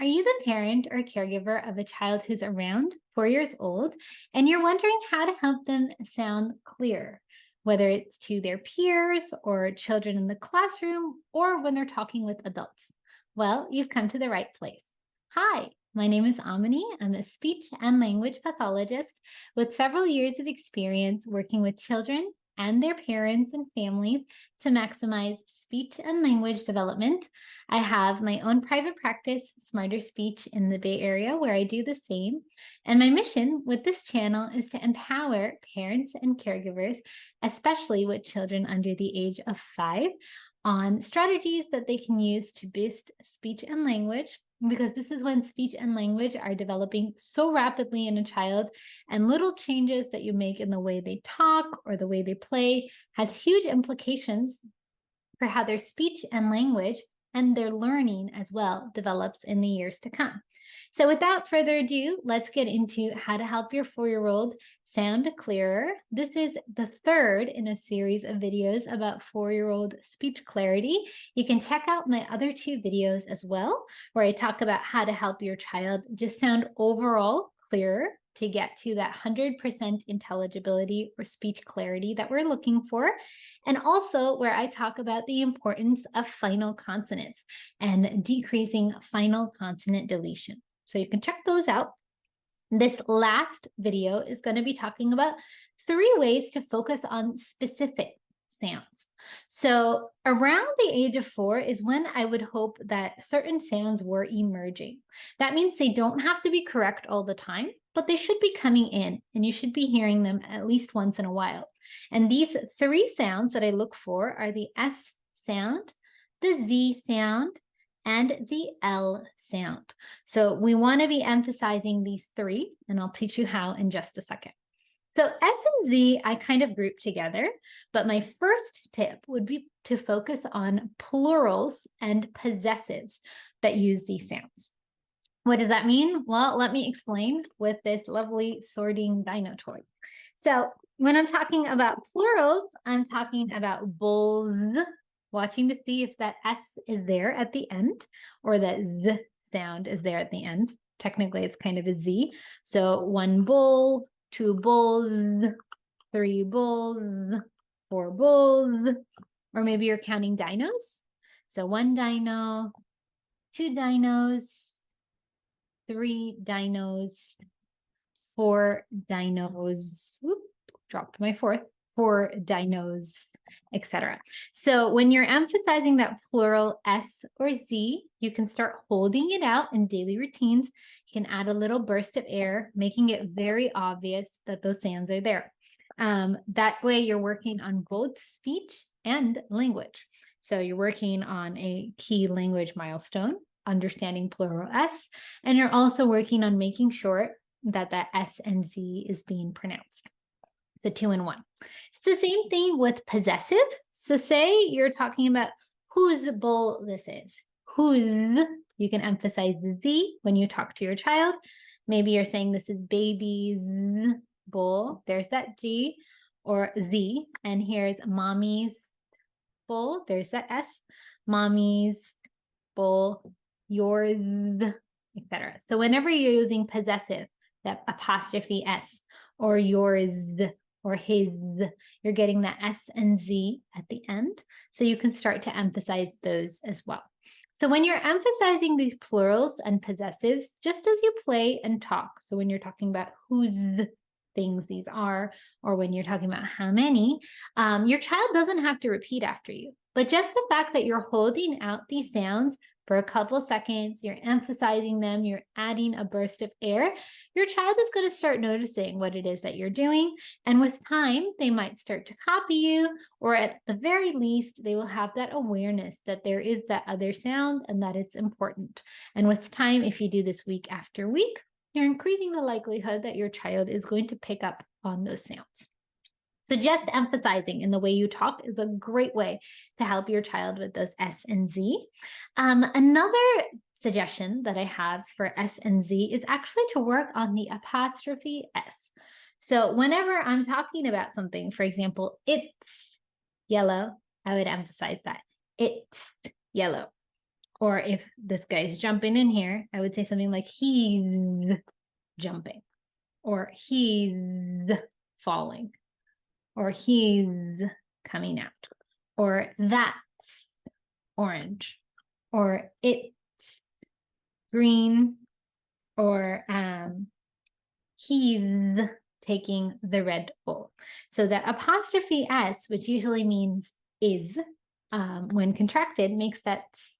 Are you the parent or caregiver of a child who's around 4 years old and you're wondering how to help them sound clear, whether it's to their peers or children in the classroom or when they're talking with adults? Well, you've come to the right place. Hi, my name is Amini. I'm a speech and language pathologist with several years of experience working with children and their parents and families to maximize speech and language development. I have my own private practice, Smarter Speech, in the Bay Area, where I do the same. And my mission with this channel is to empower parents and caregivers, especially with children under the age of 5, on strategies that they can use to boost speech and language, because this is when speech and language are developing so rapidly in a child, and little changes that you make in the way they talk or the way they play has huge implications for how their speech and language and their learning as well develops in the years to come. So without further ado, let's get into how to help your 4-year-old sound clearer. This is the third in a series of videos about 4-year-old speech clarity. You can check out my other 2 videos as well, where I talk about how to help your child just sound overall clearer to get to that 100% intelligibility or speech clarity that we're looking for. And also where I talk about the importance of final consonants and decreasing final consonant deletion. So you can check those out. This last video is going to be talking about 3 ways to focus on specific sounds. So around the age of 4 is when I would hope that certain sounds were emerging. That means they don't have to be correct all the time, but they should be coming in and you should be hearing them at least once in a while. And these 3 sounds that I look for are the S sound, the Z sound, and the L sound. So we want to be emphasizing these 3, and I'll teach you how in just a second. So S and Z, I kind of group together, but my first tip would be to focus on plurals and possessives that use these sounds. What does that mean? Well, let me explain with this lovely sorting dino toy. So when I'm talking about plurals, I'm talking about bowls, watching to see if that S is there at the end or that Z sound is there at the end. Technically, it's kind of a Z. So 1 bowl, 2 bowls, 3 bowls, 4 bowls, or maybe you're counting dinos. So 1 dino, 2 dinos, 3 dinos, 4 dinos. Whoop, dropped my 4th. 4 dinos, etc. So when you're emphasizing that plural S or Z, you can start holding it out in daily routines. You can add a little burst of air, making it very obvious that those sounds are there. That way you're working on both speech and language. So you're working on a key language milestone, understanding plural S, and you're also working on making sure that that S and Z is being pronounced. It's a 2 in 1. It's the same thing with possessive. So say you're talking about whose bowl this is. Whose, you can emphasize the Z when you talk to your child. Maybe you're saying this is baby's bowl. There's that G or Z. And here's mommy's bowl. There's that S. Mommy's bowl, yours, etc. So whenever you're using possessive, that apostrophe S, or yours, or his, you're getting that S and Z at the end. So you can start to emphasize those as well. So when you're emphasizing these plurals and possessives, just as you play and talk, so when you're talking about whose things these are, or when you're talking about how many, your child doesn't have to repeat after you. But just the fact that you're holding out these sounds for a couple seconds, you're emphasizing them, you're adding a burst of air, your child is going to start noticing what it is that you're doing. And with time, they might start to copy you, or at the very least, they will have that awareness that there is that other sound and that it's important. And with time, if you do this week after week, you're increasing the likelihood that your child is going to pick up on those sounds. So just emphasizing in the way you talk is a great way to help your child with those S and Z. Another suggestion that I have for S and Z is actually to work on the apostrophe S. So whenever I'm talking about something, for example, it's yellow, I would emphasize that. It's yellow. Or if this guy's jumping in here, I would say something like he's jumping, or he's falling, or he's coming out, or that's orange, or it's green, or he's taking the Red Bull. So that apostrophe S, which usually means is, when contracted, makes that S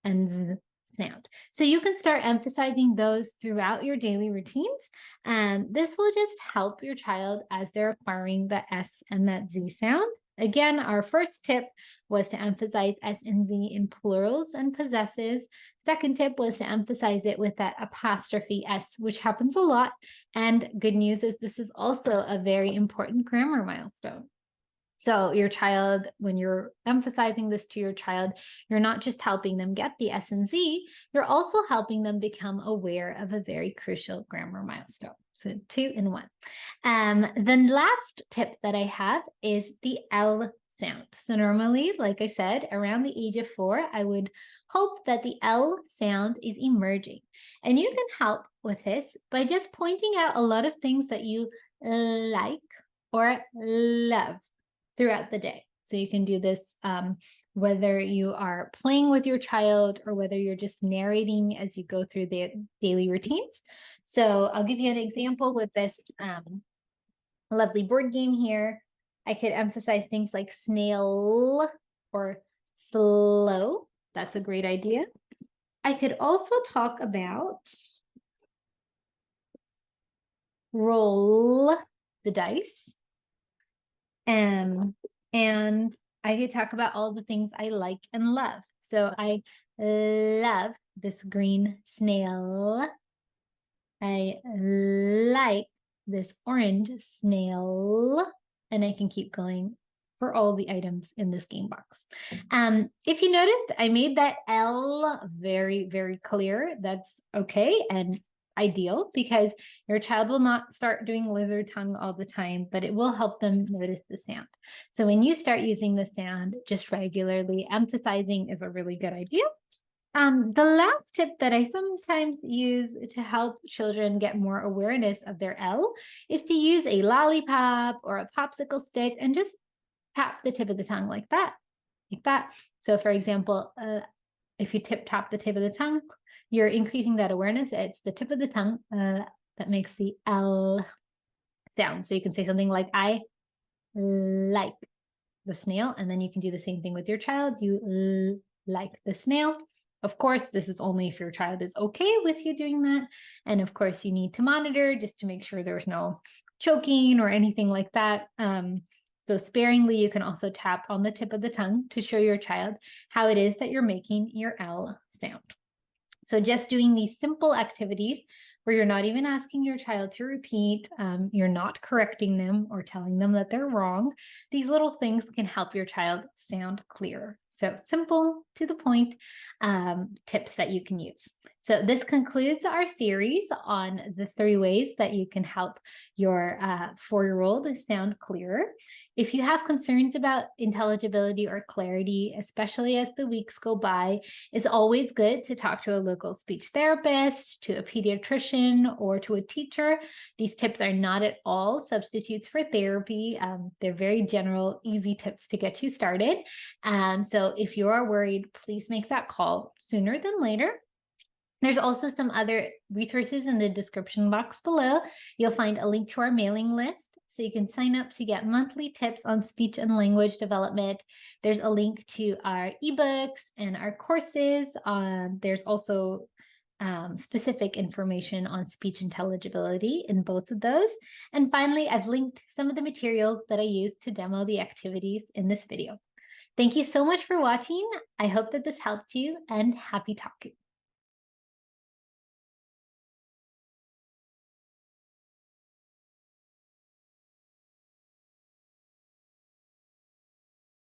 and Z sound. So you can start emphasizing those throughout your daily routines. And this will just help your child as they're acquiring the S and that Z sound. Again, our first tip was to emphasize S and Z in plurals and possessives. Second tip was to emphasize it with that apostrophe S, which happens a lot. And good news is this is also a very important grammar milestone. So your child, when you're emphasizing this to your child, you're not just helping them get the S and Z, you're also helping them become aware of a very crucial grammar milestone. So 2 in 1. The last tip that I have is the L sound. So normally, like I said, around the age of 4, I would hope that the L sound is emerging. And you can help with this by just pointing out a lot of things that you like or love throughout the day. So you can do this whether you are playing with your child or whether you're just narrating as you go through the daily routines. So I'll give you an example with this lovely board game here. I could emphasize things like snail or slow. That's a great idea. I could also talk about roll the dice. And I could talk about all the things I like and love. So I love this green snail. I like this orange snail. And I can keep going for all the items in this game box. If you noticed, I made that L very, very clear. That's okay and ideal because your child will not start doing lizard tongue all the time, but it will help them notice the sound. So when you start using the sound just regularly, emphasizing is a really good idea. The last tip that I sometimes use to help children get more awareness of their L is to use a lollipop or a popsicle stick and just tap the tip of the tongue like that, like that. So for example, if you tap the tip of the tongue, you're increasing that awareness. It's the tip of the tongue that makes the L sound. So you can say something like, I like the snail. And then you can do the same thing with your child. You like the snail. Of course, this is only if your child is okay with you doing that. And of course, you need to monitor just to make sure there's no choking or anything like that. So sparingly, you can also tap on the tip of the tongue to show your child how it is that you're making your L sound. So just doing these simple activities where you're not even asking your child to repeat, you're not correcting them or telling them that they're wrong. These little things can help your child sound clearer. So simple, to the point tips that you can use. So this concludes our series on the 3 ways that you can help your 4-year-old sound clearer. If you have concerns about intelligibility or clarity, especially as the weeks go by, it's always good to talk to a local speech therapist, to a pediatrician, or to a teacher. These tips are not at all substitutes for therapy. They're very general, easy tips to get you started. So if you are worried, please make that call sooner than later. There's also some other resources in the description box below. You'll find a link to our mailing list, so you can sign up to get monthly tips on speech and language development. There's a link to our ebooks and our courses. There's also specific information on speech intelligibility in both of those. And finally, I've linked some of the materials that I used to demo the activities in this video. Thank you so much for watching. I hope that this helped you, and happy talking.